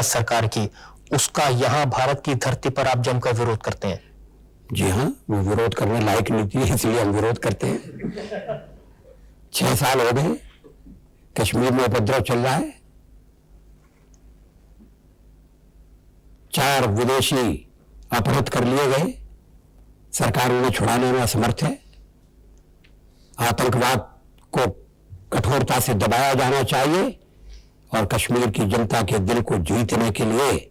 सरकार की, उसका यहाँ भारत की धरती पर आप जमकर विरोध करते हैं। जी हाँ, वो विरोध करने लायक नीति है, इसलिए हम विरोध करते हैं। 6 साल हो गए कश्मीर में उपद्रव चल रहा है। 4 विदेशी अपहृत कर लिए गए, सरकार उन्हें छुड़ाने में असमर्थ है। आतंकवाद को कठोरता से दबाया जाना चाहिए और कश्मीर की जनता के दिल को जीतने के लिए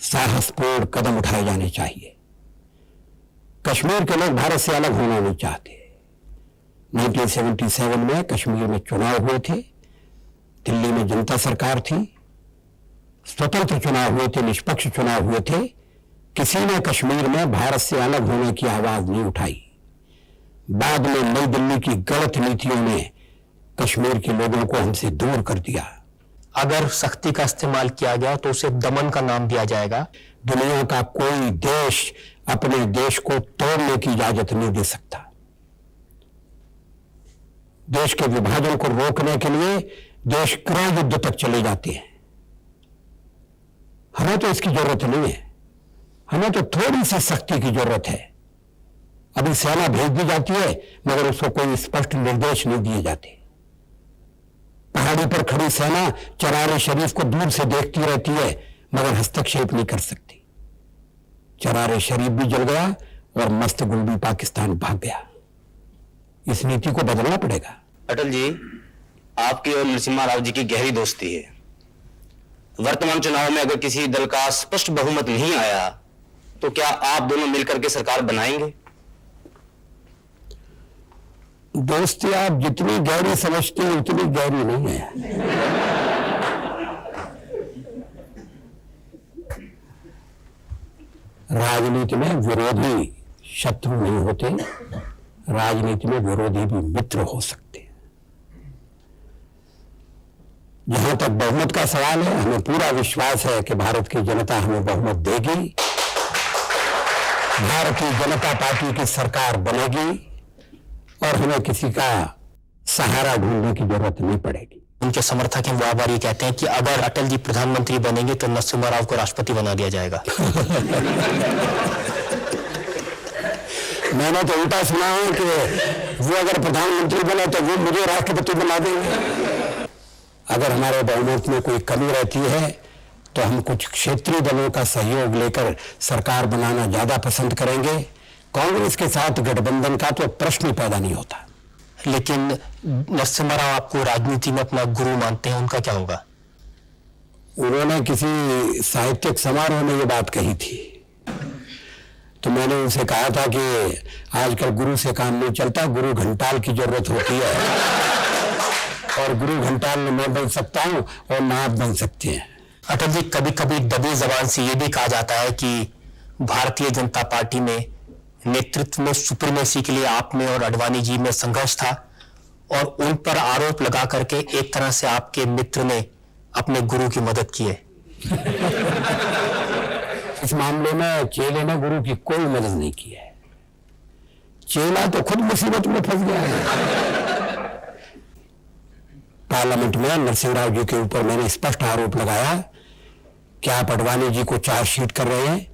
साहसपूर्ण कदम उठाए जाने चाहिए। कश्मीर के लोग भारत से अलग होना नहीं चाहते। 1977 में कश्मीर में चुनाव हुए थे, दिल्ली में जनता सरकार थी, स्वतंत्र चुनाव हुए थे, निष्पक्ष चुनाव हुए थे। किसी ने कश्मीर में भारत से अलग होने की आवाज नहीं उठाई। बाद में नई दिल्ली की गलत नीतियों ने कश्मीर के लोगों को हमसे दूर कर दिया। अगर सख्ती का इस्तेमाल किया गया तो उसे दमन का नाम दिया जाएगा। दुनिया का कोई देश अपने देश को तोड़ने की इजाजत नहीं दे सकता। देश के विभाजन को रोकने के लिए देश गृह युद्ध तक चले जाते हैं। हमें तो इसकी जरूरत नहीं है, हमें तो थोड़ी सी सख्ती की जरूरत है। अभी सेना भेज दी जाती है मगर उसको कोई स्पष्ट निर्देश नहीं दिए जाते। पहाड़ी पर खड़ी सेना चरार शरीफ को दूर से देखती रहती है मगर हस्तक्षेप नहीं कर सकती। चरार शरीफ भी जल गया और मस्त गुल भी पाकिस्तान भाग गया। इस नीति को बदलना पड़ेगा। अटल जी, आपकी और नरसिम्हा राव जी की गहरी दोस्ती है। वर्तमान चुनाव में अगर किसी दल का स्पष्ट बहुमत नहीं आया तो क्या आप दोनों मिलकर के सरकार बनाएंगे? दोस्ती आप जितनी गहरी समझते हैं उतनी गहरी नहीं है। राजनीति में विरोधी शत्रु नहीं होते, राजनीति में विरोधी भी मित्र हो सकते हैं। जहां तक बहुमत का सवाल है, हमें पूरा विश्वास है कि भारत की जनता हमें बहुमत देगी। भारतीय जनता पार्टी की सरकार बनेगी और हमें किसी का सहारा ढूंढने की जरूरत नहीं पड़ेगी। उनके समर्थक हैं, वो बार ये कहते हैं कि अगर अटल जी प्रधानमंत्री बनेंगे तो नरसिम्हा राव को राष्ट्रपति बना दिया जाएगा। मैंने तो उल्टा सुना है कि वो अगर प्रधानमंत्री बने तो वो मुझे राष्ट्रपति बना देंगे। अगर हमारे बहुमत में कोई कमी रहती है तो हम कुछ क्षेत्रीय दलों का सहयोग लेकर सरकार बनाना ज्यादा पसंद करेंगे। कांग्रेस के साथ गठबंधन का तो प्रश्न ही पैदा नहीं होता। लेकिन नरसिम्हा राव आपको राजनीति में अपना गुरु मानते हैं, उनका क्या होगा? उन्होंने किसी साहित्यिक समारोह में ये बात कही थी तो मैंने उनसे कहा था कि आजकल गुरु से काम नहीं चलता, गुरु घंटाल की जरूरत होती है और गुरु घंटाल मैं बन सकता हूं और ना आप बन सकते हैं। अटल जी, कभी कभी दबी जबान से ये भी कहा जाता है कि भारतीय जनता पार्टी में नेतृत्व में सुप्रीमेसी के लिए आप में और अडवाणी जी में संघर्ष था और उन पर आरोप लगा करके एक तरह से आपके मित्र ने अपने गुरु की मदद की है। इस मामले में चेले ने गुरु की कोई मदद नहीं की है। चेला तो खुद मुसीबत में फंस गया है। पार्लियामेंट में नरसिम्हा राव जी के ऊपर मैंने स्पष्ट आरोप लगाया कि आप अडवाणी जी को चार्जशीट कर रहे हैं,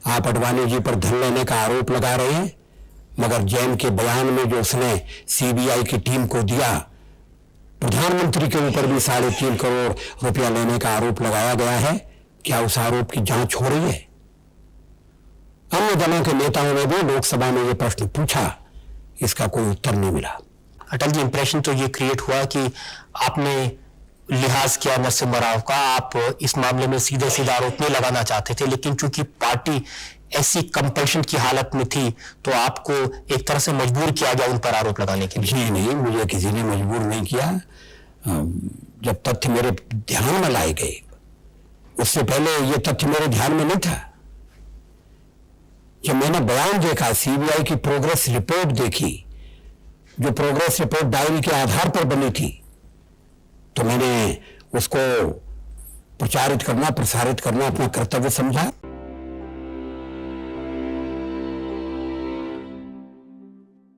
आप अडवाणी जी पर धन लेने का आरोप लगा रहे हैं। मगर जैन के बयान में जो उसने सीबीआई की टीम को दिया, प्रधानमंत्री के ऊपर भी 3.5 करोड़ रुपया लेने का आरोप लगाया गया है। क्या उस आरोप की जांच हो रही है? अन्य दलों के नेताओं ने भी लोकसभा में यह प्रश्न पूछा, इसका कोई उत्तर नहीं मिला। अटल जी, इंप्रेशन तो ये क्रिएट हुआ कि आपने लिहाज किया नरसिम्हा राव का, आप इस मामले में सीधे सीधा आरोप नहीं लगाना चाहते थे, लेकिन चूंकि पार्टी ऐसी कंपल्शन की हालत में थी तो आपको एक तरह से मजबूर किया गया उन पर आरोप लगाने के लिए। नहीं, मुझे किसी ने मजबूर नहीं किया। जब तथ्य मेरे ध्यान में लाए गए, उससे पहले ये तथ्य मेरे ध्यान में नहीं था। जब मैंने बयान देखा, सीबीआई की प्रोग्रेस रिपोर्ट देखी, जो प्रोग्रेस रिपोर्ट डायरी के आधार पर बनी थी, तो मैंने उसको प्रचारित करना, प्रसारित करना अपना कर्तव्य समझा।